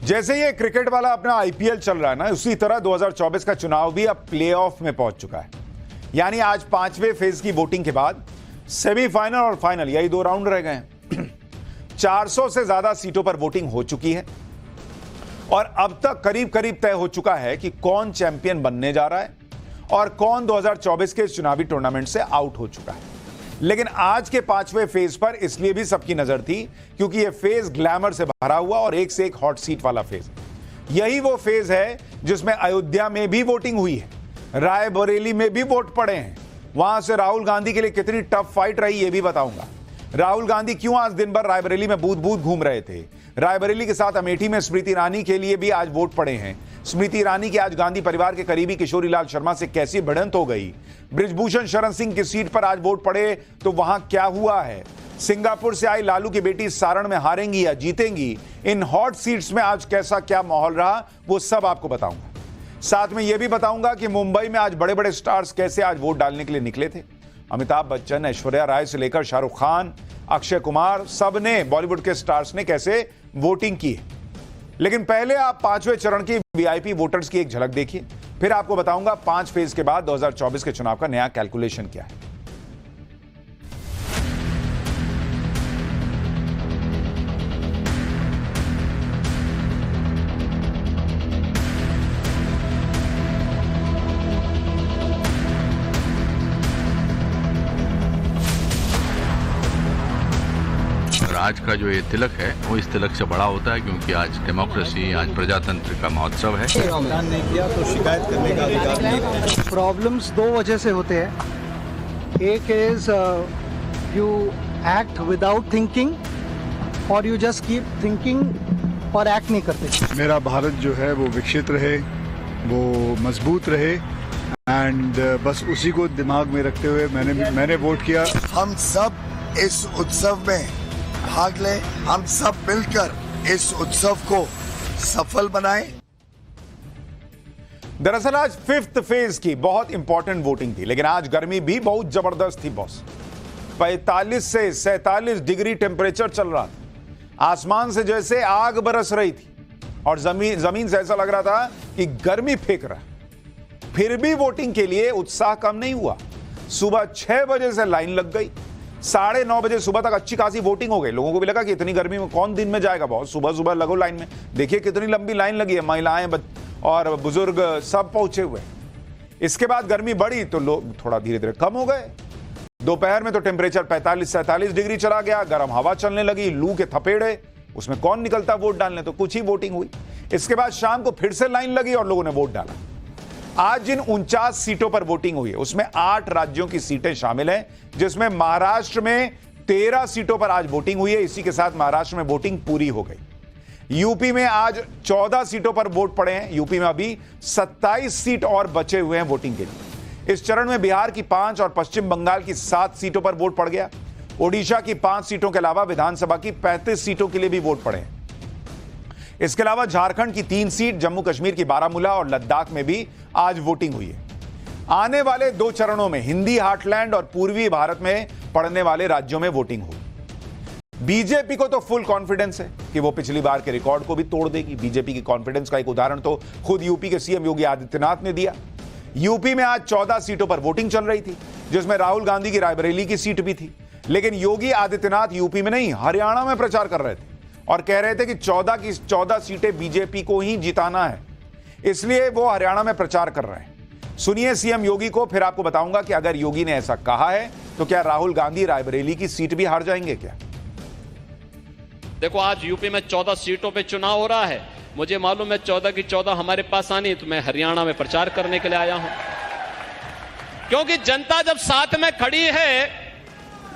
जैसे ये क्रिकेट वाला अपना आईपीएल चल रहा है ना, उसी तरह 2024 का चुनाव भी अब प्लेऑफ में पहुंच चुका है। यानी आज पांचवें फेज की वोटिंग के बाद सेमीफाइनल और फाइनल यही दो राउंड रह गए हैं। 400 से ज्यादा सीटों पर वोटिंग हो चुकी है और अब तक करीब करीब तय हो चुका है कि कौन चैंपियन बनने जा रहा है और कौन 2024 के चुनावी टूर्नामेंट से आउट हो चुका है। लेकिन आज के पांचवें फेज पर इसलिए भी सबकी नजर थी क्योंकि यह फेज ग्लैमर से भरा हुआ और एक से एक हॉट सीट वाला फेज। यही वो फेज है जिसमें अयोध्या में भी वोटिंग हुई है, रायबरेली में भी वोट पड़े हैं। वहां से राहुल गांधी के लिए कितनी टफ फाइट रही ये भी बताऊंगा। राहुल गांधी क्यों आज दिन भर रायबरेली में बूथ बूथ घूम रहे थे। रायबरेली के साथ अमेठी में स्मृति ईरानी के लिए भी आज वोट पड़े हैं। स्मृति ईरानी की आज गांधी परिवार के करीबी किशोरी लाल शर्मा से कैसी भिड़ंत हो गई। बृजभूषण शरण सिंह की सीट पर आज वोट पड़े तो वहां क्या हुआ है। सिंगापुर से आई लालू की बेटी सारण में हारेंगी या जीतेंगी। इन हॉट सीट्स में आज कैसा क्या माहौल रहा वो सब आपको बताऊंगा। साथ में यह भी बताऊंगा कि मुंबई में आज बड़े बड़े स्टार्स कैसे आज वोट डालने के लिए निकले थे। अमिताभ बच्चन, ऐश्वर्या राय से लेकर शाहरुख खान, अक्षय कुमार, सब ने, बॉलीवुड के स्टार्स ने कैसे वोटिंग की है। लेकिन पहले आप पांचवें चरण की वीआईपी वोटर्स की एक झलक देखिए, फिर आपको बताऊंगा 5 फेज के बाद 2024 के चुनाव का नया कैलकुलेशन क्या है। आज का जो ये तिलक है वो इस तिलक से बड़ा होता है क्योंकि आज डेमोक्रेसी, आज प्रजातंत्र का महोत्सव है। मतदान नहीं किया तो शिकायत करने का अधिकार नहीं। प्रॉब्लम्स दो वजह से होते हैं। एक is you act without thinking और यू जस्ट कीप थिंकिंग और एक्ट नहीं करते। मेरा भारत जो है वो विकसित रहे, वो मजबूत रहे एंड बस उसी को दिमाग में रखते हुए मैंने वोट किया। हम सब इस उत्सव में भाग लें, हम सब मिलकर इस उत्सव को सफल बनाएं। दरअसल आज 5th फेज की बहुत इंपॉर्टेंट वोटिंग थी, लेकिन आज गर्मी भी बहुत जबरदस्त थी बॉस। 45 से 47 डिग्री टेम्परेचर चल रहा था। आसमान से जैसे आग बरस रही थी और जमीन से ऐसा लग रहा था कि गर्मी फेंक रहा है। फिर भी वोटिंग के लिए उत्साह कम नहीं हुआ। सुबह 6 बजे से लाइन लग गई, 9:30 बजे सुबह तक अच्छी खासी वोटिंग हो गई। लोगों को भी लगा कि इतनी गर्मी में कौन दिन में जाएगा, बहुत सुबह सुबह लगो लाइन में। देखिए कितनी लंबी लाइन लगी है, महिलाएं और बुजुर्ग सब पहुंचे हुए। इसके बाद गर्मी बढ़ी तो लोग थोड़ा धीरे धीरे कम हो गए। दोपहर में तो टेम्परेचर 45-47 डिग्री चला गया, गर्म हवा चलने लगी, लू के थपेड़े, उसमें कौन निकलता वोट डालने, तो कुछ ही वोटिंग हुई। इसके बाद शाम को फिर से लाइन लगी और लोगों ने वोट डाला। आज जिन 49 सीटों पर वोटिंग हुई है उसमें 8 राज्यों की सीटें शामिल हैं, जिसमें महाराष्ट्र में 13 सीटों पर आज वोटिंग हुई है। इसी के साथ महाराष्ट्र में वोटिंग पूरी हो गई। यूपी में आज 14 सीटों पर वोट पड़े हैं। यूपी में अभी 27 सीट और बचे हुए हैं वोटिंग के लिए। इस चरण में बिहार की 5 और पश्चिम बंगाल की 7 सीटों पर वोट पड़ गया। ओडिशा की 5 सीटों के अलावा विधानसभा की 35 सीटों के लिए भी वोट पड़े हैं। इसके अलावा झारखंड की 3 सीट, जम्मू कश्मीर की बारामूला और लद्दाख में भी आज वोटिंग हुई है। आने वाले 2 चरणों में हिंदी हार्टलैंड और पूर्वी भारत में पड़ने वाले राज्यों में वोटिंग होगी। बीजेपी को तो फुल कॉन्फिडेंस है कि वो पिछली बार के रिकॉर्ड को भी तोड़ देगी। बीजेपी की कॉन्फिडेंस का एक उदाहरण तो खुद यूपी के सीएम योगी आदित्यनाथ ने दिया। यूपी में आज 14 सीटों पर वोटिंग चल रही थी, जिसमें राहुल गांधी की रायबरेली की सीट भी थी। लेकिन योगी आदित्यनाथ यूपी में नहीं, हरियाणा में प्रचार कर रहे थे और कह रहे थे कि 14 की 14 सीटें बीजेपी को ही जिताना है, इसलिए वो हरियाणा में प्रचार कर रहे हैं। सुनिए सीएम योगी को, फिर आपको बताऊंगा कि अगर योगी ने ऐसा कहा है तो क्या राहुल गांधी रायबरेली की सीट भी हार जाएंगे क्या। देखो आज यूपी में 14 सीटों पे चुनाव हो रहा है। मुझे मालूम है 14 की 14 हमारे पास आनी, तो मैं हरियाणा में प्रचार करने के लिए आया हूं, क्योंकि जनता जब साथ में खड़ी है,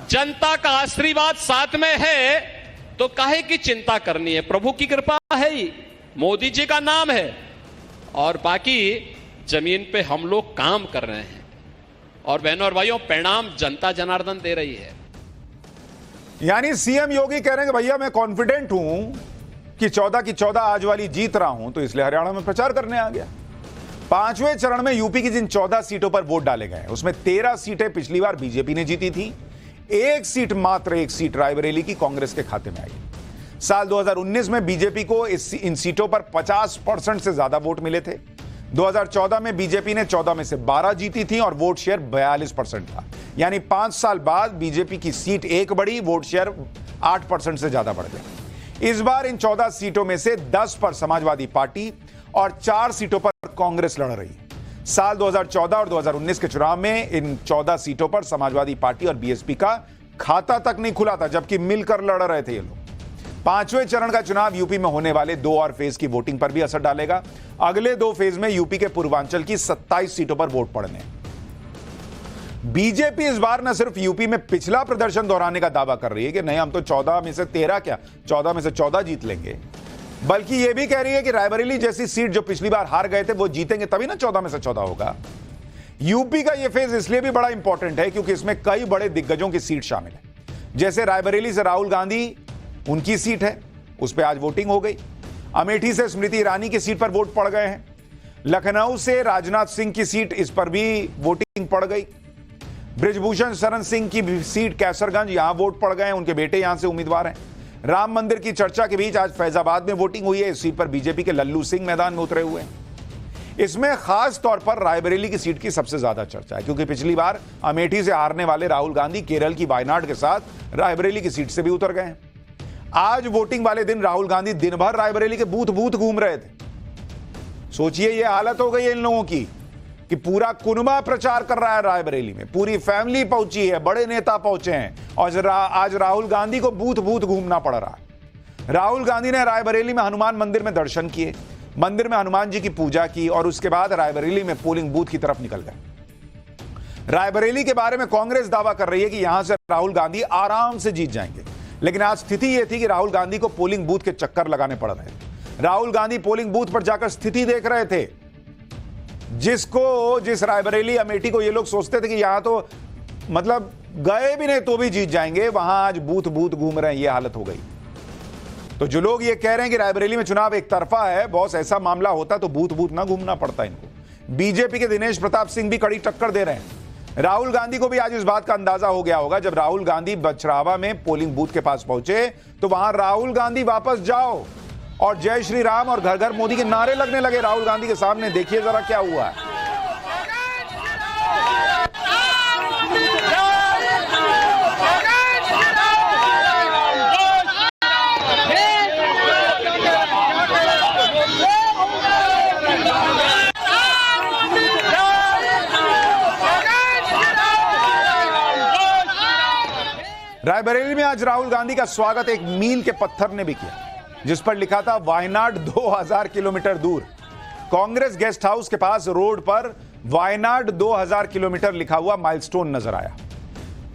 जनता का आशीर्वाद साथ में है, तो काहे की चिंता करनी है। प्रभु की कृपा है ही, मोदी जी का नाम है और बाकी जमीन पे हम लोग काम कर रहे हैं। और बहनों और भाइयों, परिणाम जनता जनार्दन दे रही है। यानी सीएम योगी कह रहे हैं कि भैया मैं कॉन्फिडेंट हूं कि 14 की 14 आज वाली जीत रहा हूं, तो इसलिए हरियाणा में प्रचार करने आ गया। 5वें चरण में यूपी की जिन 14 सीटों पर वोट डाले गए उसमें 13 सीटें पिछली बार बीजेपी ने जीती थी। एक सीट, मात्र एक सीट रायबरेली की कांग्रेस के खाते में आई। साल 2019 में बीजेपी को इन सीटों पर 50% से ज्यादा वोट मिले थे। 2014 में बीजेपी ने 14 में से 12 जीती थी और वोट शेयर 42% था। यानी 5 साल बाद बीजेपी की सीट 1 बढ़ी, वोट शेयर 8% से ज्यादा बढ़ गया। इस बार इन 14 सीटों में से 10 पर समाजवादी पार्टी और 4 सीटों पर कांग्रेस लड़ रही है। साल 2014 और 2019 के चुनाव में इन 14 सीटों पर समाजवादी पार्टी और बीएसपी का खाता तक नहीं खुला था, जबकि मिलकर लड़ रहे थे ये लोग। 5वें चरण का चुनाव यूपी में होने वाले 2 और फेज की वोटिंग पर भी असर डालेगा। अगले 2 फेज में यूपी के पूर्वांचल की 27 सीटों पर वोट पड़ने। बीजेपी इस बार न सिर्फ यूपी में पिछला प्रदर्शन दोहराने का दावा कर रही है कि नहीं हम तो 14 में से 13 क्या 14 में से 14 जीत लेंगे, बल्कि यह भी कह रही है कि रायबरेली जैसी सीट जो पिछली बार हार गए थे वो जीतेंगे, तभी ना 14 में से 14 होगा। यूपी का यह फेज इसलिए भी बड़ा इंपॉर्टेंट है क्योंकि इसमें कई बड़े दिग्गजों की सीट शामिल है। जैसे रायबरेली से राहुल गांधी, उनकी सीट है, उस पर आज वोटिंग हो गई। अमेठी से स्मृति ईरानी की सीट पर वोट पड़ गए हैं। लखनऊ से राजनाथ सिंह की सीट, इस पर भी वोटिंग पड़ गई। बृजभूषण शरण सिंह की सीट कैसरगंज, यहां वोट पड़ गए हैं, उनके बेटे यहां से उम्मीदवार हैं। राम मंदिर की चर्चा के बीच आज फैजाबाद में वोटिंग हुई है। इस सीट पर बीजेपी के लल्लू सिंह मैदान में उतरे हुए हैं। इसमें खास तौर पर रायबरेली की सीट की सबसे ज्यादा चर्चा है क्योंकि पिछली बार अमेठी से हारने वाले राहुल गांधी केरल की वायनाड के साथ रायबरेली की सीट से भी उतर गए हैं। आज वोटिंग वाले दिन राहुल गांधी दिन भर रायबरेली के बूथ बूथ घूम रहे थे। सोचिए ये हालत हो गई है इन लोगों की कि पूरा कुनबा प्रचार कर रहा है रायबरेली में, पूरी फैमिली पहुंची है, बड़े नेता पहुंचे हैं और आज राहुल गांधी को बूथ बूथ घूमना पड़ रहा है। राहुल गांधी ने रायबरेली में हनुमान मंदिर में दर्शन किए, मंदिर में हनुमान जी की पूजा की और उसके बाद रायबरेली में पोलिंग बूथ की तरफ निकल गए। रायबरेली के बारे में कांग्रेस दावा कर रही है कि यहां से राहुल गांधी आराम से जीत जाएंगे, लेकिन आज स्थिति यह थी कि राहुल गांधी को पोलिंग बूथ के चक्कर लगाने पड़ रहे थे। राहुल गांधी पोलिंग बूथ पर जाकर स्थिति देख रहे थे। जिस रायबरेली अमेठी को ये लोग सोचते थे कि यहां तो मतलब गए भी नहीं तो भी जीत जाएंगे, वहां आज बूथ बूथ घूम रहे हैं, ये हालत हो गई। तो जो लोग ये कह रहे हैं कि रायबरेली में चुनाव एक तरफा है, बॉस ऐसा मामला होता तो बूथ बूथ ना घूमना पड़ता इनको। बीजेपी के दिनेश प्रताप सिंह भी कड़ी टक्कर दे रहे हैं। राहुल गांधी को भी आज इस बात का अंदाजा हो गया होगा जब राहुल गांधी बछरावा में पोलिंग बूथ के पास पहुंचे तो वहां राहुल गांधी वापस जाओ और जय श्री राम और घर घर मोदी के नारे लगने लगे राहुल गांधी के सामने। देखिए जरा क्या हुआ है। रायबरेली में आज राहुल गांधी का स्वागत एक मील के पत्थर ने भी किया जिस पर लिखा था वायनाड 2000 किलोमीटर दूर। कांग्रेस गेस्ट हाउस के पास रोड पर वायनाड 2000 किलोमीटर लिखा हुआ माइलस्टोन नजर आया।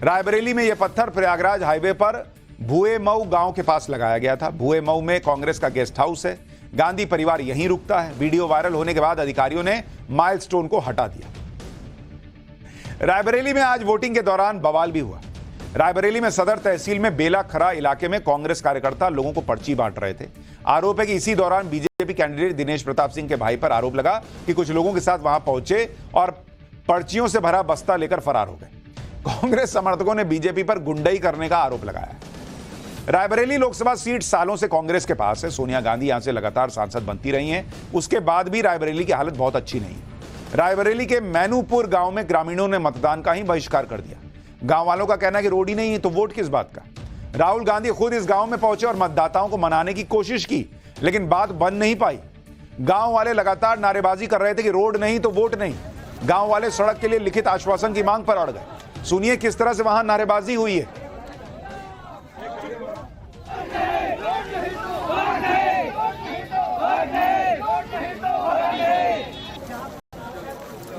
रायबरेली में यह पत्थर प्रयागराज हाईवे पर भुएमऊ गांव के पास लगाया गया था। भुएमऊ में कांग्रेस का गेस्ट हाउस है, गांधी परिवार यहीं रुकता है। वीडियो वायरल होने के बाद अधिकारियों ने माइलस्टोन को हटा दिया। रायबरेली में आज वोटिंग के दौरान बवाल भी हुआ। रायबरेली में सदर तहसील में बेला खरा इलाके में कांग्रेस कार्यकर्ता लोगों को पर्ची बांट रहे थे। आरोप है कि इसी दौरान बीजेपी कैंडिडेट दिनेश प्रताप सिंह के भाई पर आरोप लगा कि कुछ लोगों के साथ वहां पहुंचे और पर्चियों से भरा बस्ता लेकर फरार हो गए। कांग्रेस समर्थकों ने बीजेपी पर गुंडई करने का आरोप लगाया। रायबरेली लोकसभा सीट सालों से कांग्रेस के पास है। सोनिया गांधी यहां से लगातार सांसद बनती रही हैं, उसके बाद भी रायबरेली की हालत बहुत अच्छी नहीं है। रायबरेली के मैनूपुर गांव में ग्रामीणों ने मतदान का ही बहिष्कार कर दिया। गांव वालों का कहना है कि रोड ही नहीं है तो वोट किस बात का। राहुल गांधी खुद इस गांव में पहुंचे और मतदाताओं को मनाने की कोशिश की, लेकिन बात बन नहीं पाई। गांव वाले लगातार नारेबाजी कर रहे थे कि रोड नहीं तो वोट नहीं। गांव वाले सड़क के लिए लिखित आश्वासन की मांग पर अड़ गए। सुनिए किस तरह से वहां नारेबाजी हुई है।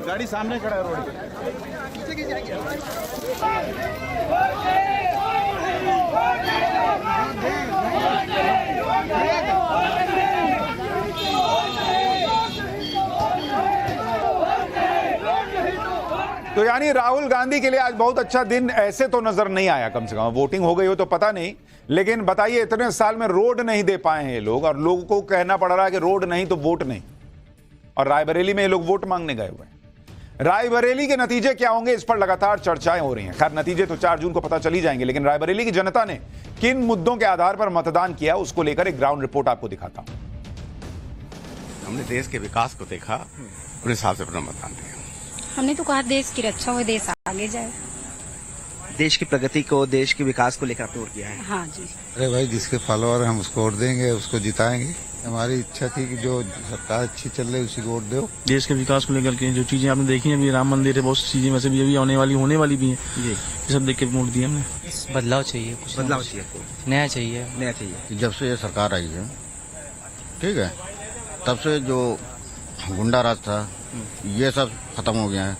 गाड़ी सामने खड़ा है रोड पे। तो यानी राहुल गांधी के लिए आज बहुत अच्छा दिन ऐसे तो नजर नहीं आया। कम से कम वोटिंग हो गई हो तो पता नहीं, लेकिन बताइए इतने साल में रोड नहीं दे पाए हैं ये लोग और लोगों को कहना पड़ रहा है कि रोड नहीं तो वोट नहीं, और रायबरेली में ये लोग वोट मांगने गए हुए हैं। रायबरेली के नतीजे क्या होंगे, इस पर लगातार चर्चाएं हो रही हैं। खैर, नतीजे तो 4 जून को पता चली जाएंगे, लेकिन रायबरेली की जनता ने किन मुद्दों के आधार पर मतदान किया, उसको लेकर एक ग्राउंड रिपोर्ट आपको दिखाता हूं। हमने देश के विकास को देखा, उस हिसाब से अपना मतदान दिया। हमने तो कहा देश की रक्षा हो, देश आगे जाए। देश की प्रगति को, देश के विकास को लेकर आपने वोट किया है? हाँ जी। अरे भाई, जिसके फॉलोअर हम उसको वोट देंगे, उसको जिताएंगे। हमारी इच्छा थी कि जो सरकार अच्छी चल रही उसी को वोट दो। देश के विकास को लेकर के जो चीजें आपने देखी हैं, अभी राम मंदिर है, बहुत सी चीजें वैसे भी अभी आने वाली भी हैं, ये सब देख के वोट दिया हमने। बदलाव चाहिए, कुछ बदलाव चाहिए, नया चाहिए। जब से ये सरकार आई है, ठीक है, तब से जो गुंडा राज था ये सब खत्म हो गया है।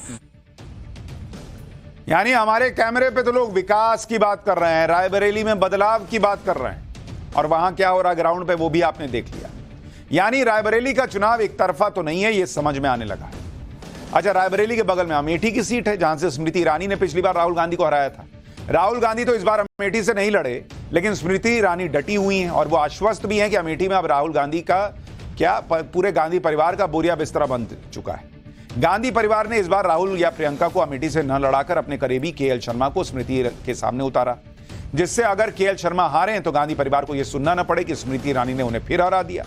यानी हमारे कैमरे पे तो लोग विकास की बात कर रहे हैं, रायबरेली में बदलाव की बात कर रहे हैं, और वहां क्या हो रहा है ग्राउंड पे वो भी आपने देख लिया। यानी रायबरेली का चुनाव एक तरफा तो नहीं है, ये समझ में आने लगा है। अच्छा, रायबरेली के बगल में अमेठी की सीट है, जहां से स्मृति ईरानी ने पिछली बार राहुल गांधी को हराया था। राहुल गांधी तो इस बार अमेठी से नहीं लड़े, लेकिन स्मृति ईरानी डटी हुई हैं और वो आश्वस्त भी हैं कि अमेठी में अब राहुल गांधी का क्या, पूरे गांधी परिवार का बोरिया बिस्तरा बन चुका है। गांधी परिवार ने इस बार राहुल या प्रियंका को अमेठी से न लड़ाकर अपने करीबी केएल शर्मा को स्मृति के सामने उतारा, जिससे अगर केएल शर्मा हारे तो गांधी परिवार को यह सुनना न पड़े कि स्मृति ईरानी ने उन्हें फिर हरा दिया।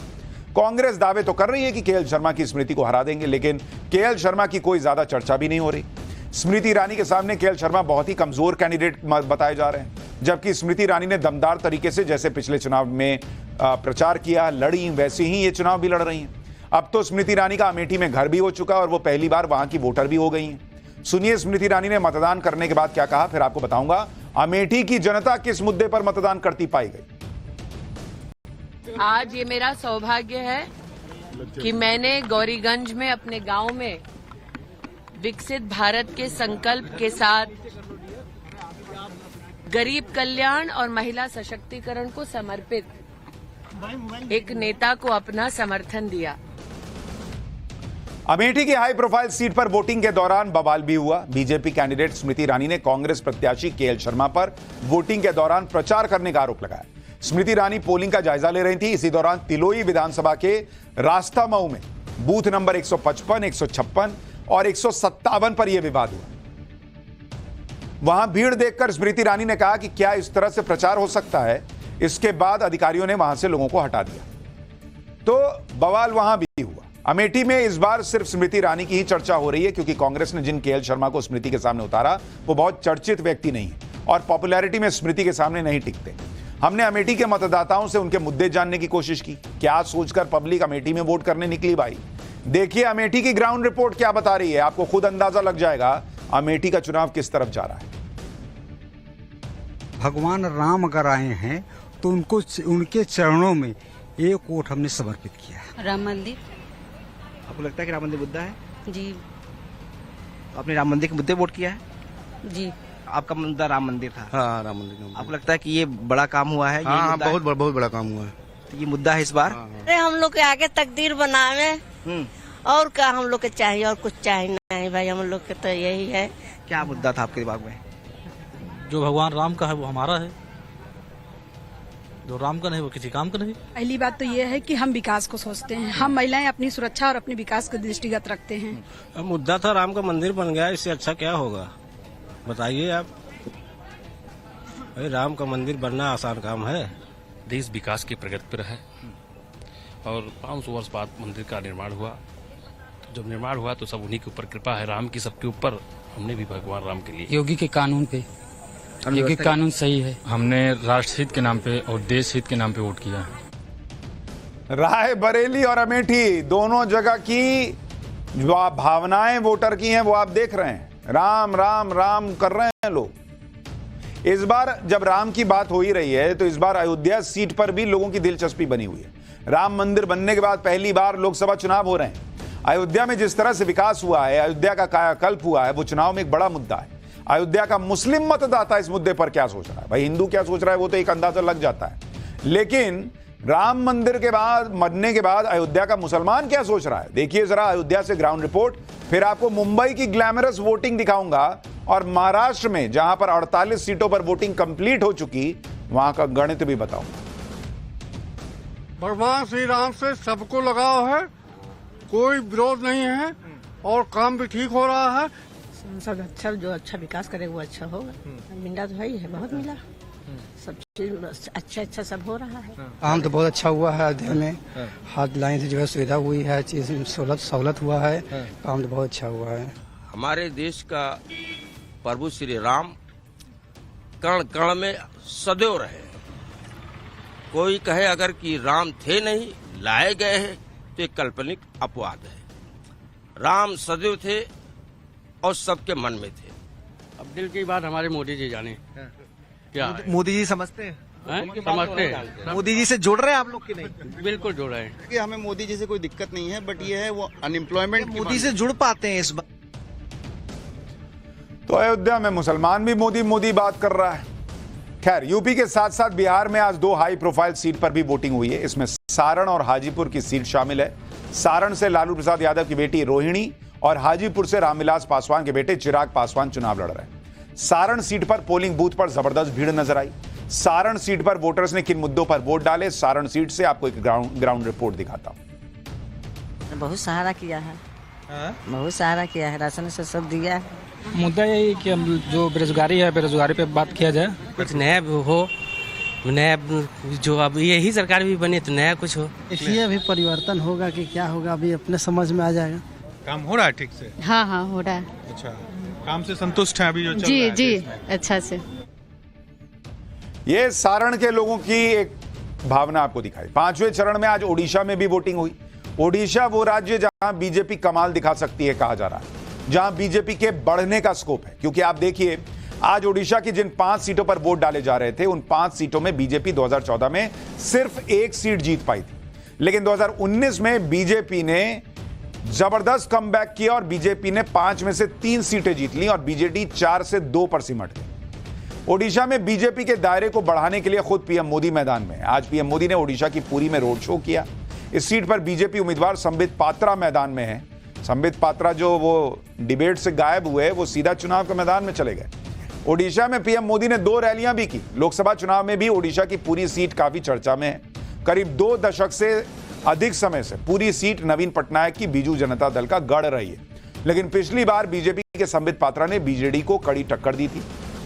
कांग्रेस दावे तो कर रही है कि केएल शर्मा की स्मृति को हरा देंगे, लेकिन केएल शर्मा की कोई ज्यादा चर्चा भी नहीं हो रही। स्मृति ईरानी के सामने केएल शर्मा बहुत ही कमजोर कैंडिडेट बताए जा रहे हैं, जबकि स्मृति ईरानी ने दमदार तरीके से, जैसे पिछले चुनाव में प्रचार किया, लड़ी, वैसे ही ये चुनाव भी लड़ रही हैं। अब तो स्मृति ईरानी का अमेठी में घर भी हो चुका है और वो पहली बार वहां की वोटर भी हो गई हैं। सुनिए स्मृति ईरानी ने मतदान करने के बाद क्या कहा, फिर आपको बताऊंगा अमेठी की जनता किस मुद्दे पर मतदान करती पाई गई। आज ये मेरा सौभाग्य है कि मैंने गौरीगंज में अपने गांव में विकसित भारत के संकल्प के साथ गरीब कल्याण और महिला सशक्तिकरण को समर्पित एक नेता को अपना समर्थन दिया। अमेठी की हाई प्रोफाइल सीट पर वोटिंग के दौरान बवाल भी हुआ। बीजेपी कैंडिडेट स्मृति ईरानी ने कांग्रेस प्रत्याशी केएल शर्मा पर वोटिंग के दौरान प्रचार करने का आरोप लगाया। स्मृति ईरानी पोलिंग का जायजा ले रही थी। इसी दौरान तिलोई विधानसभा के रास्ता मऊ में बूथ नंबर 155, 156 और 157 पर यह विवाद हुआ। वहां भीड़ देखकर स्मृति ईरानी ने कहा कि क्या इस तरह से प्रचार हो सकता है। इसके बाद अधिकारियों ने वहां से लोगों को हटा दिया, तो बवाल वहां भी हुआ। अमेठी में इस बार सिर्फ स्मृति ईरानी की ही चर्चा हो रही है, क्योंकि कांग्रेस ने जिन केएल शर्मा को स्मृति के सामने उतारा वो बहुत चर्चित व्यक्ति नहीं है और पॉपुलैरिटी में स्मृति के सामने नहीं टिकते। हमने अमेठी के मतदाताओं से उनके मुद्दे जानने की कोशिश की, क्या सोचकर पब्लिक अमेठी में वोट करने निकली भाई। देखिए अमेठी की ग्राउंड रिपोर्ट क्या बता रही है, आपको खुद अंदाजा लग जाएगा अमेठी का चुनाव किस तरफ जा रहा है। भगवान राम अगर आए हैं तो उनको, उनके चरणों में एक वोट हमने समर्पित किया। राम मंदिर। आपको लगता है कि राम मंदिर मुद्दा है? जी। आपने राम मंदिर के मुद्दे वोट किया है? जी। आपका मुद्दा राम मंदिर था? हाँ, राम मंदिर। आपको लगता है कि ये बड़ा काम हुआ है? हाँ, बहुत बड़ा काम हुआ है। तो ये मुद्दा है इस बार? अरे हम लोग के आगे तकदीर बनावे और क्या हम लोग के चाहिए, और कुछ चाहिए नहीं भाई, हम लोग के तो यही है। क्या मुद्दा था आपके दिमाग में? जो भगवान राम का है वो हमारा है, जो राम का नहीं वो किसी काम का नहीं। पहली बात तो ये है कि हम विकास को सोचते हैं, हम महिलाएं अपनी सुरक्षा और अपने विकास को दृष्टिगत रखते हैं। मुद्दा था राम का मंदिर बन गया, इससे अच्छा क्या होगा बताइए आप। भाई राम का मंदिर बनना आसान काम है। देश विकास की प्रगति पर है और 500 वर्ष बाद मंदिर का निर्माण हुआ। तो जब निर्माण हुआ तो सब उन्हीं के ऊपर कृपा है, राम की सबके ऊपर। हमने भी भगवान राम के लिए योगी के कानून पे, योगी कानून सही है। हमने राष्ट्र हित के नाम पे और देश हित के नाम पे वोट किया। रायबरेली और अमेठी दोनों जगह की जो आप भावनाएं वोटर की हैं वो आप देख रहे हैं। राम राम राम कर रहे हैं लोग। इस बार जब राम की बात हो ही रही है तो इस बार अयोध्या सीट पर भी लोगों की दिलचस्पी बनी हुई है। राम मंदिर बनने के बाद पहली बार लोकसभा चुनाव हो रहे हैं। अयोध्या में जिस तरह से विकास हुआ है, अयोध्या का कायाकल्प हुआ है, वो चुनाव में एक बड़ा मुद्दा है। अयोध्या का मुस्लिम मतदाता इस मुद्दे पर क्या सोच रहा है, भाई हिंदू क्या सोच रहा है वो तो एक अंदाजा लग जाता है, लेकिन राम मंदिर के बाद बनने के बाद अयोध्या का मुसलमान क्या सोच रहा है। देखिए जरा अयोध्या से ग्राउंड रिपोर्ट, फिर आपको मुंबई की ग्लैमरस वोटिंग दिखाऊंगा और महाराष्ट्र में जहां पर 48 सीटों पर वोटिंग कंप्लीट हो चुकी, वहां का गणित भी बताऊंगा। भगवान श्री राम से सबको लगाव है, कोई विरोध नहीं है। और काम भी ठीक हो रहा है। सब अच्छा, जो अच्छा विकास करे वो अच्छा होगा। मिला तो है, बहुत मिला, सब चीज अच्छा सब हो रहा है। काम तो बहुत अच्छा हुआ है अयोध्या में, हाथ लाइन से जो है सुविधा हुई है, चीज सहूलत हुआ है, काम तो बहुत अच्छा हुआ है। हमारे देश का प्रभु श्री राम कण कण में सदैव रहे। कोई कहे अगर कि राम थे नहीं, लाए गए हैं, तो एक काल्पनिक अपवाद है। राम सदैव थे और सबके मन में थे। अब दिल की बात हमारे मोदी जी जाने क्या है? मोदी जी समझते हैं? समझते हैं। मोदी जी से जुड़ रहे हैं आप लोग की नहीं? बिल्कुल जुड़ रहे हैं। कि हमें मोदी जी से कोई दिक्कत नहीं है, बट ये है वो अनएम्प्लॉयमेंट मोदी से जुड़ पाते हैं इस बार? तो अयोध्या में मुसलमान भी मोदी मोदी बात कर रहा है। खैर, यूपी के साथ साथ बिहार में आज 2 हाई प्रोफाइल सीट पर भी वोटिंग हुई है। इसमें सारण और हाजीपुर की सीट शामिल है। सारण से लालू प्रसाद यादव की बेटी रोहिणी और हाजीपुर से रामविलास पासवान के बेटे चिराग पासवान चुनाव लड़ रहे हैं। सारण सीट पर पोलिंग बूथ पर जबरदस्त भीड़ नजर आई। सारण सीट पर वोटर्स ने किन मुद्दों पर वोट डाले, सारण सीट से आपको एक ग्राउंड रिपोर्ट दिखाता हूं। बहुत सहारा किया है, बहुत सहारा किया है, राशन से सब दिया है। मुद्दा यही कि हम जो बेरोजगारी है, बेरोजगारी पे बात किया जाए, कुछ नया हो, नया जो अब यही सरकार भी बने तो नया कुछ हो। देखिए अभी परिवर्तन होगा कि क्या होगा, अभी अपने समझ में आ जाएगा। काम हो रहा है ठीक से? हाँ हो रहा है। अच्छा, काम से संतुष्ट हैं अभी जो चल जी रहा है? जी, अच्छा से। ये सारण के लोगों की एक भावना आपको दिखाई। 5वें चरण में आज ओडिशा में भी वोटिंग हुई। ओडिशा वो राज्य जहां बीजेपी कमाल दिखा सकती है कहा जा रहा है, जहां बीजेपी के बढ़ने का स्कोप है। क्योंकि आप देखिए, आज ओडिशा की जिन 5 सीटों पर वोट डाले जा रहे थे, उन 5 सीटों में बीजेपी 2014 में सिर्फ 1 सीट जीत पाई थी। लेकिन 2019 में बीजेपी ने जबरदस्त कमबैक किया और बीजेपी ने 5 में से 3 सीटें जीत ली और बीजेडी 4 से 2 पर सिमट गई। ओडिशा में बीजेपी के दायरे को बढ़ाने के लिए खुद पीएम मोदी मैदान में। आज पीएम मोदी ने ओडिशा की पुरी में रोड शो किया। इस सीट पर बीजेपी उम्मीदवार संबित पात्रा मैदान में है। संबित पात्रा जो वो डिबेट से गायब हुए, वो सीधा चुनाव के मैदान में चले गए। ओडिशा में पीएम मोदी ने 2 रैलियां भी की। लोकसभा चुनाव में भी ओडिशा की पूरी सीट काफी चर्चा में है। करीब 2 दशक से अधिक समय से पूरी सीट नवीन पटनायक की बीजू जनता दल का गढ़ रही है। लेकिन पिछली बार बीजेपी के संबित पात्रा ने बीजेडी को कड़ी टक्कर दी थी।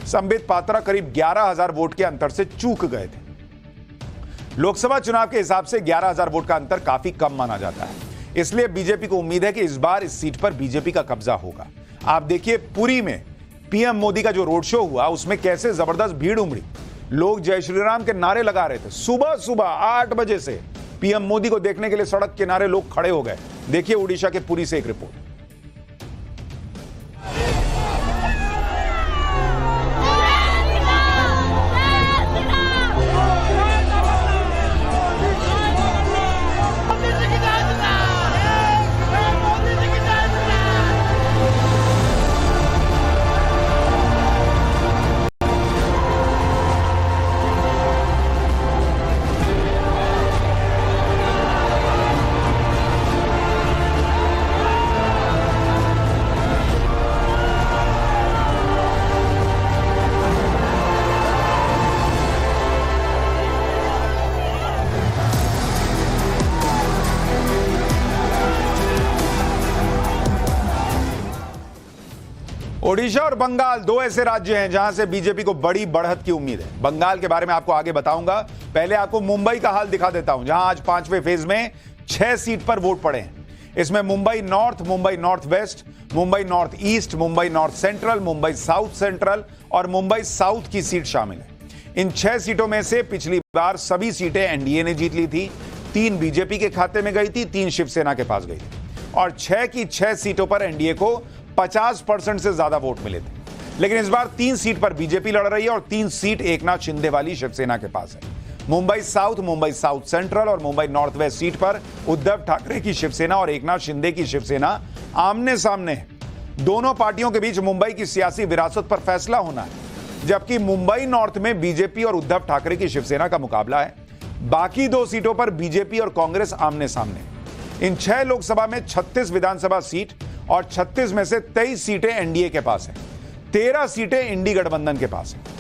संबित पात्रा करीब 11,000 वोट के अंतर से चूक गए थे। लोकसभा चुनाव के हिसाब से 11,000 वोट का अंतर काफी कम माना जाता है। इसलिए बीजेपी को उम्मीद है कि इस बार इस सीट पर बीजेपी का कब्जा होगा। आप देखिए, पुरी में पीएम मोदी का जो रोड शो हुआ, उसमें कैसे जबरदस्त भीड़ उमड़ी। लोग जय श्री राम के नारे लगा रहे थे। सुबह सुबह 8 बजे से पीएम मोदी को देखने के लिए सड़क किनारे लोग खड़े हो गए। देखिए ओडिशा के पुरी से एक रिपोर्ट। ओडिशा और बंगाल 2 ऐसे राज्य हैं जहां से बीजेपी को बड़ी बढ़त की उम्मीद है। बंगाल के बारे में आपको आगे बताऊंगा। पहले आपको मुंबई का हाल दिखा देता हूं, जहां आज 5वें फेज में 6 सीट पर वोट पड़े हैं। इसमें Mumbai north, Mumbai north west, Mumbai north east, Mumbai north central, Mumbai south central और मुंबई साउथ की सीट शामिल है। इन 6 सीटों में से पिछली बार सभी सीटें एनडीए ने जीत ली थी। 3 बीजेपी के खाते में गई थी, 3 शिवसेना के पास गई थी और 6 की 6 सीटों पर एनडीए को 50% से ज्यादा वोट मिले थे। लेकिन इस बार 3 सीट पर बीजेपी लड़ रही है और 3 सीट एकनाथ शिंदे वाली शिवसेना के पास है। मुंबई साउथ सेंट्रल और मुंबई नॉर्थ वेस्ट सीट पर उद्धव ठाकरे की शिवसेना और एकनाथ शिंदे की शिवसेना आमने सामने है। दोनों पार्टियों के बीच मुंबई की सियासी विरासत पर फैसला होना है, जबकि मुंबई नॉर्थ में बीजेपी और उद्धव ठाकरे की शिवसेना का मुकाबला है। बाकी 2 सीटों पर बीजेपी और कांग्रेस आमने सामने। इन 6 लोकसभा में 36 विधानसभा सीट और 36 में से 23 सीटें एनडीए के पास है, 13 सीटें इंडी गठबंधन के पास है।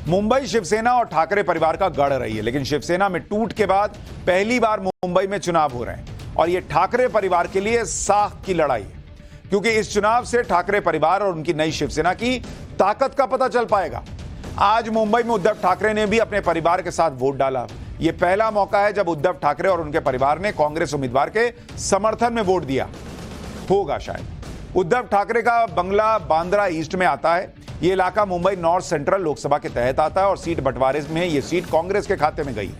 मुंबई शिवसेना और ठाकरे परिवार का गढ़ रही है, लेकिन शिवसेना में टूट के बाद पहली बार मुंबई में चुनाव हो रहे हैं और यह ठाकरे परिवार के लिए साख की लड़ाई है। क्योंकि इस चुनाव से ठाकरे परिवार और उनकी नई शिवसेना की ताकत का पता चल पाएगा। आज मुंबई में उद्धव ठाकरे ने भी अपने परिवार के साथ वोट डाला। यह पहला मौका है जब उद्धव ठाकरे और उनके परिवार ने कांग्रेस उम्मीदवार के समर्थन में वोट दिया होगा। शायद उद्धव ठाकरे का बंगला बांद्रा ईस्ट में आता है। यह इलाका मुंबई नॉर्थ सेंट्रल लोकसभा के तहत आता है और सीट बंटवारे में यह सीट कांग्रेस के खाते में गई।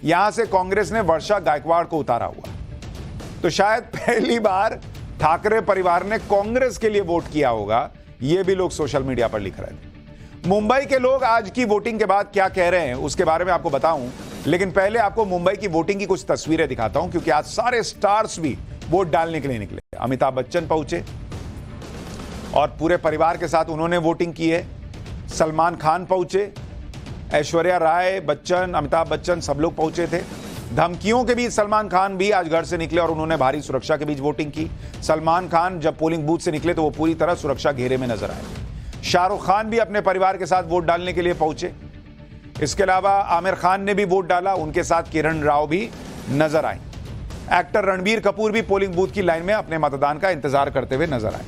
यहां से कांग्रेस ने वर्षा गायकवाड़ को उतारा हुआ, तो शायद पहली बार ठाकरे परिवार ने कांग्रेस के लिए वोट किया होगा। यह भी लोग सोशल मीडिया पर लिख रहे थे। मुंबई के लोग आज की वोटिंग के बाद क्या कह रहे हैं उसके बारे में आपको बताऊं, लेकिन पहले आपको मुंबई की वोटिंग की कुछ तस्वीरें दिखाता हूं, क्योंकि आज सारे स्टार्स भी वोट डालने के लिए निकले। अमिताभ बच्चन पहुंचे और पूरे परिवार के साथ उन्होंने वोटिंग की है। सलमान खान पहुंचे, ऐश्वर्या राय बच्चन, अमिताभ बच्चन सब लोग पहुंचे थे। धमकियों के बीच सलमान खान भी आज घर से निकले और उन्होंने भारी सुरक्षा के बीच वोटिंग की। सलमान खान जब पोलिंग बूथ से निकले तो वो पूरी तरह सुरक्षा घेरे में नजर आए। शाहरुख खान भी अपने परिवार के साथ वोट डालने के लिए पहुंचे। इसके अलावा आमिर खान ने भी वोट डाला, उनके साथ किरण राव भी नजर आई। एक्टर रणबीर कपूर भी पोलिंग बूथ की लाइन में अपने मतदान का इंतजार करते हुए नजर आए।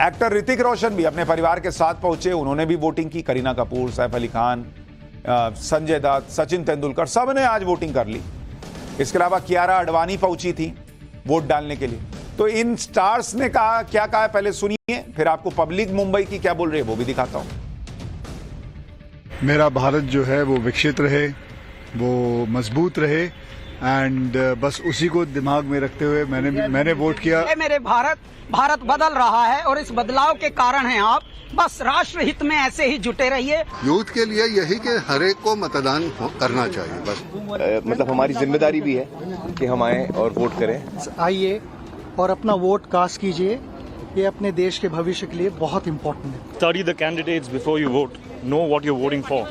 एक्टर ऋतिक रोशन भी अपने परिवार के साथ पहुंचे, उन्होंने भी वोटिंग की। करीना कपूर, सैफ अली खान, संजय दत्त, सचिन तेंदुलकर सब ने आज वोटिंग कर ली। इसके अलावा कियारा आडवाणी पहुंची थी वोट डालने के लिए। तो इन स्टार्स ने कहा, क्या कहा पहले सुनिए, फिर आपको पब्लिक मुंबई की क्या बोल रही है वो भी दिखाता हूं। मेरा भारत जो है वो विकसित रहे, वो मजबूत रहे, एंड बस उसी को दिमाग में रखते हुए मैंने वोट किया। मेरे भारत बदल रहा है और इस बदलाव के कारण हैं आप। बस राष्ट्र हित में ऐसे ही जुटे रहिए। यूथ के लिए यही कि हर एक को मतदान करना चाहिए। बस मतलब हमारी जिम्मेदारी भी है कि हम आए और वोट करें। आइए और अपना वोट कास्ट कीजिए, ये अपने देश के भविष्य के लिए बहुत इम्पोर्टेंट है। Study the candidates before you won't, know what you voting for.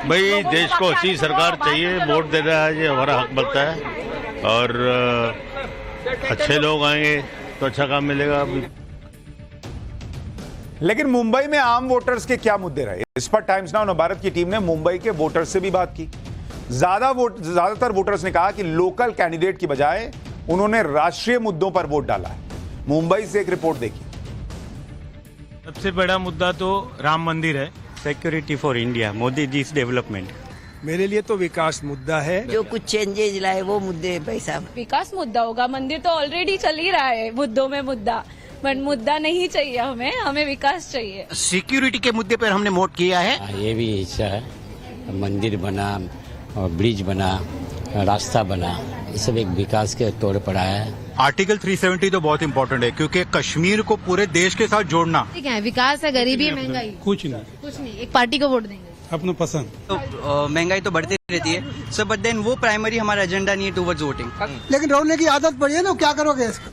भाई देश को अच्छी सरकार चाहिए, वोट देना है ये हमारा हक बनता है, और अच्छे लोग आएंगे तो अच्छा काम मिलेगा। लेकिन मुंबई में आम वोटर्स के क्या मुद्दे रहे, इस पर टाइम्स नाउ भारत की टीम ने मुंबई के वोटर्स से भी बात की। ज्यादातर वोटर्स ने कहा कि लोकल कैंडिडेट की बजाय उन्होंने राष्ट्रीय मुद्दों पर वोट डाला है। मुंबई से एक रिपोर्ट देखी। सबसे बड़ा मुद्दा तो राम मंदिर है, security for India, Modi ji development. मेरे लिए तो विकास मुद्दा है, जो कुछ चेंजेज लाए वो मुद्दे पैसा। विकास मुद्दा होगा, मंदिर तो ऑलरेडी चल ही रहा है मुद्दों में मुद्दा, बट मुद्दा नहीं चाहिए हमें विकास चाहिए। सिक्योरिटी के मुद्दे पर हमने वोट किया है। ये भी हिस्सा है, मंदिर बना और ब्रिज बना, रास्ता बना, ये सब एक विकास के तौर पर आया है। आर्टिकल 370 तो बहुत इम्पोर्टेंट है, क्योंकि कश्मीर को पूरे देश के साथ जोड़ना। ठीक है, विकास है, गरीबी, महंगाई, कुछ नहीं, एक पार्टी को वोट देंगे अपना पसंद। तो महंगाई तो बढ़ती रहती है सब, बट देन वो प्राइमरी हमारा एजेंडा नहीं है टुवर्ड्स वोटिंग। लेकिन रोने की आदत पड़ी है ना, क्या करोगे इसका?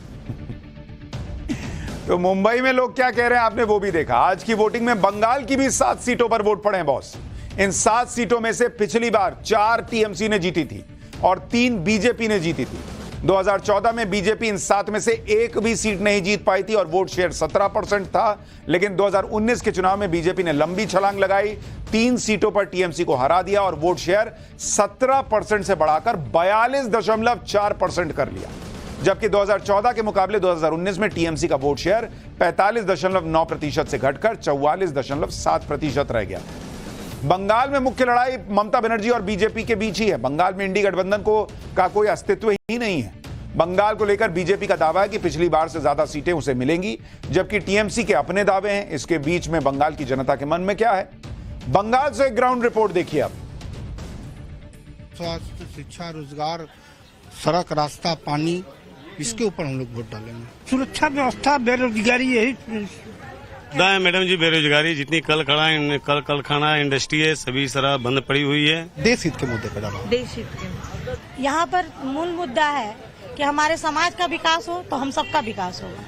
तो मुंबई में लोग क्या कह रहे हैं आपने वो भी देखा। आज की वोटिंग में बंगाल की भी 7 सीटों पर वोट पड़े हैं बॉस। इन 7 सीटों में से पिछली बार 4 टीएमसी ने जीती थी और 3 बीजेपी ने जीती थी। 2014 में बीजेपी इन 7 में से एक भी सीट नहीं जीत पाई थी और वोट शेयर 17% था। लेकिन 2019 के चुनाव में बीजेपी ने लंबी छलांग लगाई, 3 सीटों पर टीएमसी को हरा दिया और वोट शेयर 17% से बढ़ाकर 42.4% कर लिया। जबकि 2014 के मुकाबले 2019 में टीएमसी का वोट शेयर 45.9% से घटकर 44.7% रह गया। बंगाल में मुख्य लड़ाई ममता बनर्जी और बीजेपी के बीच ही है। बंगाल में इंडी गठबंधन का कोई अस्तित्व ही नहीं है। बंगाल को लेकर बीजेपी का दावा है कि पिछली बार से ज्यादा सीटें उसे मिलेंगी, जबकि टीएमसी के अपने दावे हैं। इसके बीच में बंगाल की जनता के मन में क्या है, बंगाल से एक ग्राउंड रिपोर्ट देखिए आप। स्वास्थ्य, शिक्षा, रोजगार, सड़क, रास्ता, पानी, इसके ऊपर हम लोग वोट डालेंगे। सुरक्षा व्यवस्था, बेरोजगारी, यही दाएं मैडम जी, बेरोजगारी जितनी कल खाना इंडस्ट्री है सभी सारा बंद पड़ी हुई है। देश हित के मुद्दे पर डाला। देश हित के यहाँ पर मूल मुद्दा है कि हमारे समाज का विकास हो तो हम सबका विकास होगा।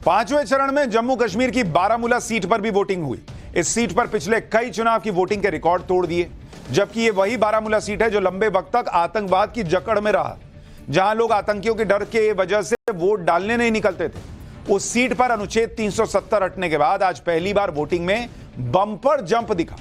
5वें चरण में जम्मू कश्मीर की बारामूला सीट पर भी वोटिंग हुई। इस सीट पर पिछले कई चुनाव की वोटिंग के रिकॉर्ड तोड़ दिए, जबकि ये वही बारामूला सीट है जो लंबे वक्त तक आतंकवाद की जकड़ में रहा, जहां लोग आतंकियों के डर के वजह से वोट डालने नहीं निकलते थे। उस सीट पर अनुच्छेद 370 हटने के बाद आज पहली बार वोटिंग में बम्पर जंप दिखा।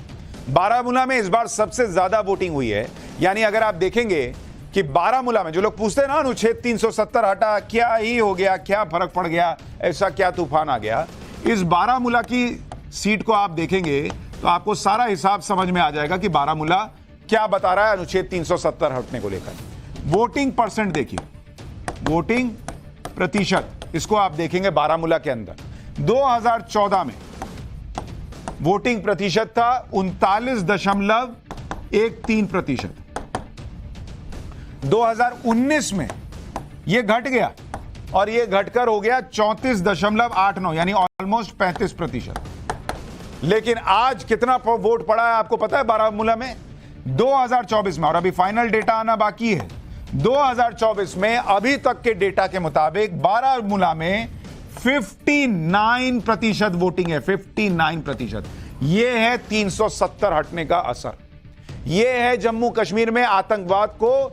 बारामूला में इस बार सबसे ज्यादा वोटिंग हुई है। यानी अगर आप देखेंगे कि बारामूला में जो लोग पूछते हैं ना अनुच्छेद 370 हटा, क्या ही हो गया, क्या फर्क पड़ गया, ऐसा क्या तूफान आ गया, इस बारामूला की सीट को आप देखेंगे तो आपको सारा हिसाब समझ में आ जाएगा कि बारामूला क्या बता रहा है अनुच्छेद 370 हटने को लेकर। वोटिंग परसेंट देखिए, वोटिंग प्रतिशत, इसको आप देखेंगे बारामूला के अंदर 2014 में वोटिंग प्रतिशत था 39.13%। 2019 में यह घट गया और यह घटकर हो गया 34.89, यानी ऑलमोस्ट 35%। लेकिन आज कितना वोट पड़ा है आपको पता है बारामूला में? 2024 में, और अभी फाइनल डेटा आना बाकी है, 2024 में अभी तक के डेटा के मुताबिक बारामूला में 59% वोटिंग है, 59%। यह है 370 हटने का असर। यह है जम्मू कश्मीर में आतंकवाद को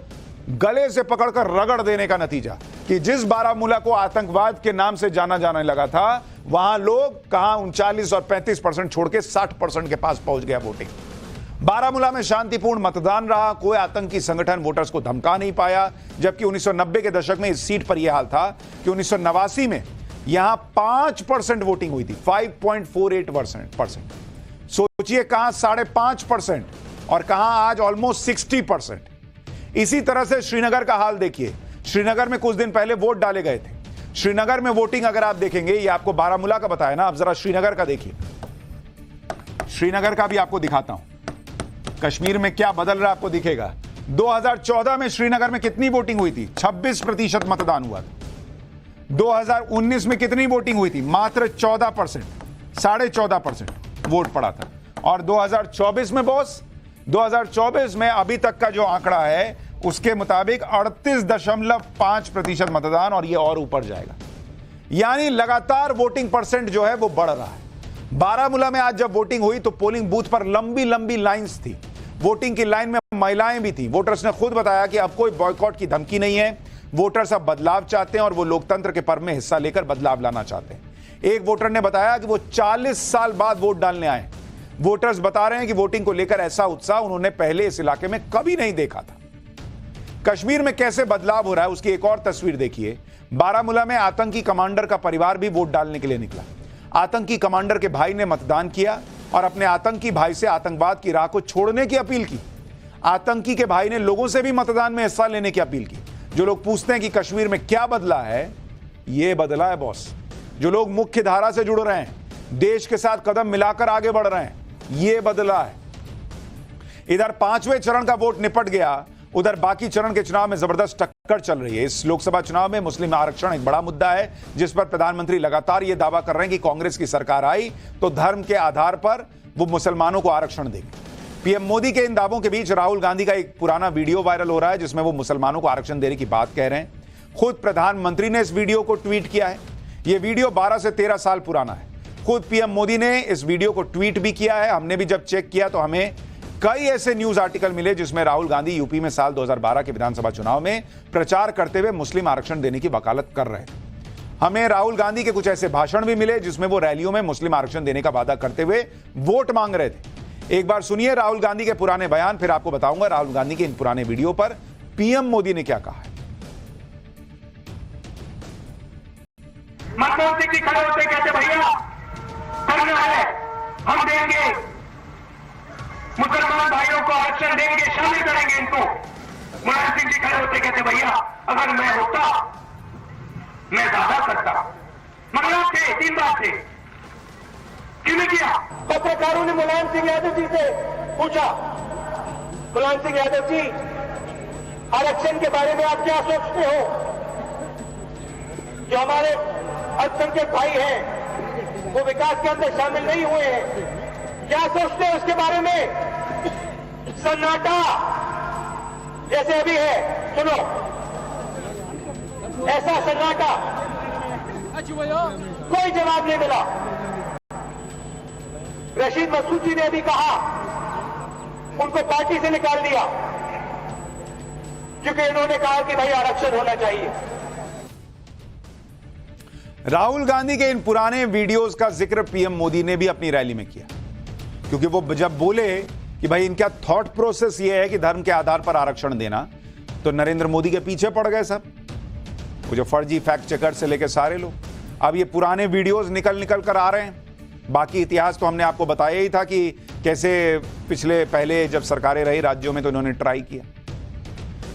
गले से पकड़कर रगड़ देने का नतीजा, कि जिस बारामूला को आतंकवाद के नाम से जाना जाने लगा था, वहां लोग कहां 39 और 35% छोड़ के 60% के पास पहुंच गया वोटिंग। बारामूला में शांतिपूर्ण मतदान रहा, कोई आतंकी संगठन वोटर्स को धमका नहीं पाया, जबकि 1990 के दशक में इस सीट पर यह हाल था कि 1989 में यहां 5% वोटिंग हुई थी, 5.48%। सोचिए कहां 5.5% और कहां आज ऑलमोस्ट 60%। इसी तरह से श्रीनगर का हाल देखिए, श्रीनगर में कुछ दिन पहले वोट डाले गए थे। श्रीनगर में वोटिंग अगर आप देखेंगे, ये आपको बारामूला का बताया ना, अब जरा श्रीनगर का देखिए, श्रीनगर का भी आपको दिखाता हूं, कश्मीर में क्या बदल रहा है आपको दिखेगा। 2014 में श्रीनगर में कितनी वोटिंग हुई थी? 26% मतदान हुआ था। 2019 में कितनी वोटिंग हुई थी? मात्र 14%, 14.5% वोट पड़ा था। और 2024 में बॉस, 2024 में अभी तक का जो आंकड़ा है उसके मुताबिक 38.5% मतदान, और ये और ऊपर जाएगा। यानी लगातार वोटिंग परसेंट जो है वो बढ़ रहा है। बारामूला में आज जब वोटिंग हुई तो पोलिंग बूथ पर लंबी लंबी लाइंस थी, वोटिंग की लाइन में महिलाएं भी थी। वोटर्स ने खुद बताया कि अब कोई बॉयकॉट की धमकी नहीं है, वोटर्स अब बदलाव चाहते हैं और वो लोकतंत्र के पर्व में हिस्सा लेकर बदलाव लाना चाहते हैं। एक वोटर ने बताया कि वो 40 साल बाद वोट डालने आए। वोटर्स बता रहे हैं कि वोटिंग को लेकर ऐसा उत्साह उन्होंने पहले इस इलाके में कभी नहीं देखा था। कश्मीर में कैसे बदलाव हो रहा है उसकी एक और तस्वीर देखिए। बारामूला में आतंकी कमांडर का परिवार भी वोट डालने के लिए निकला। आतंकी कमांडर के भाई ने मतदान किया और अपने आतंकी भाई से आतंकवाद की राह को छोड़ने की अपील की। आतंकी के भाई ने लोगों से भी मतदान में हिस्सा लेने की अपील की। जो लोग पूछते हैं कि कश्मीर में क्या बदला है, यह बदला है बॉस। जो लोग मुख्य धारा से जुड़ रहे हैं, देश के साथ कदम मिलाकर आगे बढ़ रहे हैं, यह बदला है। इधर 5वें चरण का वोट निपट गया, उधर बाकी चरण के चुनाव में जबरदस्त टक्कर चल रही है। इस लोकसभा चुनाव में मुस्लिम आरक्षण एक बड़ा मुद्दा है, जिस पर प्रधानमंत्री लगातार यह दावा कर रहे हैं कि कांग्रेस की सरकार आई तो धर्म के आधार पर वो मुसलमानों को आरक्षण देगी। पीएम मोदी के इन दावों के बीच राहुल गांधी का एक पुराना वीडियो वायरल हो रहा है, जिसमें वो मुसलमानों को आरक्षण देने की बात कह रहे हैं। खुद प्रधानमंत्री ने इस वीडियो को ट्वीट किया है। यह वीडियो 12 से 13 साल पुराना है। खुद पीएम मोदी ने इस वीडियो को ट्वीट भी किया है। हमने भी जब चेक किया तो हमें कई ऐसे न्यूज आर्टिकल मिले जिसमें राहुल गांधी यूपी में साल 2012 के विधानसभा चुनाव में प्रचार करते हुए मुस्लिम आरक्षण देने की वकालत कर रहे थे। हमें राहुल गांधी के कुछ ऐसे भाषण भी मिले जिसमें वो रैलियों में मुस्लिम आरक्षण देने का वादा करते हुए वोट मांग रहे थे। एक बार सुनिए राहुल गांधी के पुराने बयान, फिर आपको बताऊंगा राहुल गांधी के इन पुराने वीडियो पर पीएम मोदी ने क्या कहा है। मनमोहन सिंह जी खड़े होते कहते भैया करना है, हम देंगे, मुसलमान भाइयों को आरक्षण देंगे, शामिल करेंगे इनको। मुलायम सिंह जी खड़े होते कहते भैया अगर मैं होता मैं ज्यादा करता। मतलब थे 3 बार थे, क्यों नहीं किया? पत्रकारों ने मुलायम सिंह यादव जी से पूछा, मुलायम सिंह यादव जी आरक्षण के बारे में आप क्या सोचते हो? जो हमारे अल्पसंख्यक भाई हैं वो विकास के अंदर शामिल नहीं हुए हैं, क्या सोचते हैं उसके बारे में? सन्नाटा जैसे अभी है, सुनो, ऐसा सन्नाटा, कोई जवाब नहीं मिला। रशीद मसूद जी ने भी कहा उनको पार्टी से निकाल दिया क्योंकि इन्होंने कहा कि भाई आरक्षण होना चाहिए। राहुल गांधी के इन पुराने वीडियोस का जिक्र पीएम मोदी ने भी अपनी रैली में किया, क्योंकि वो जब बोले कि भाई इनका थॉट प्रोसेस ये है कि धर्म के आधार पर आरक्षण देना, तो नरेंद्र मोदी के पीछे पड़ गए सब, वो जो फर्जी फैक्ट चेकर से लेकर सारे लोग। अब ये पुराने वीडियोस निकल कर आ रहे हैं। बाकी इतिहास तो हमने आपको बताया ही था कि कैसे पिछले पहले जब सरकारें रही राज्यों में तो इन्होंने ट्राई किया।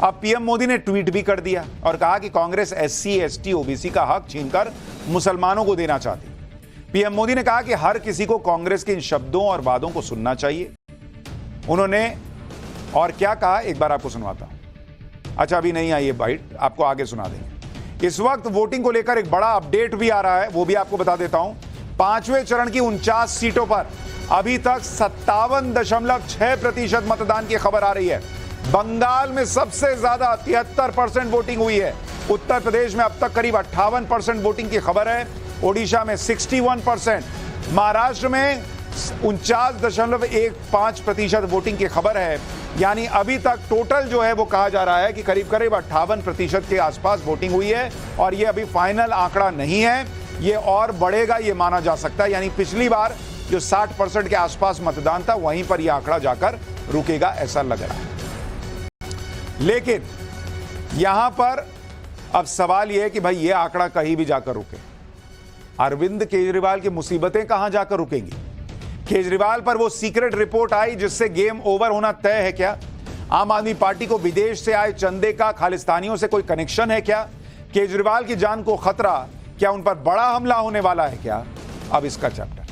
अब पीएम मोदी ने ट्वीट भी कर दिया और कहा कि कांग्रेस SC ST OBC का हक छीनकर मुसलमानों को देना चाहती। पीएम मोदी ने कहा कि हर किसी को कांग्रेस के इन शब्दों और वादों को सुनना चाहिए। उन्होंने और क्या कहा एक बार आपको सुनवाता हूं। अच्छा अभी नहीं आई ये बाइट, आपको आगे सुना देंगे। इस वक्त वोटिंग को लेकर एक बड़ा अपडेट भी आ रहा है, वो भी आपको बता देता हूं। 5वें चरण की 49 सीटों पर अभी तक 57.6% मतदान की खबर आ रही है। बंगाल में सबसे ज्यादा 73% वोटिंग हुई है। उत्तर प्रदेश में अब तक करीब 58% वोटिंग की खबर है। ओडिशा में 61%, महाराष्ट्र में 49.15% वोटिंग की खबर है। यानी अभी तक टोटल जो है वो कहा जा रहा है कि करीब 58% के आसपास वोटिंग हुई है और ये अभी फाइनल आंकड़ा नहीं है, ये और बढ़ेगा ये माना जा सकता है। यानी पिछली बार जो 60% के आसपास मतदान था वहीं पर यह आंकड़ा जाकर रुकेगा ऐसा लग रहा है। लेकिन यहां पर अब सवाल यह है कि भाई ये आंकड़ा कहीं भी जाकर रुके, अरविंद केजरीवाल की मुसीबतें कहां जाकर रुकेंगी? केजरीवाल पर वो सीक्रेट रिपोर्ट आई जिससे गेम ओवर होना तय है क्या? आम आदमी पार्टी को विदेश से आए चंदे का खालिस्तानियों से कोई कनेक्शन है क्या? केजरीवाल की जान को खतरा, क्या उन पर बड़ा हमला होने वाला है क्या? अब इसका चैप्टर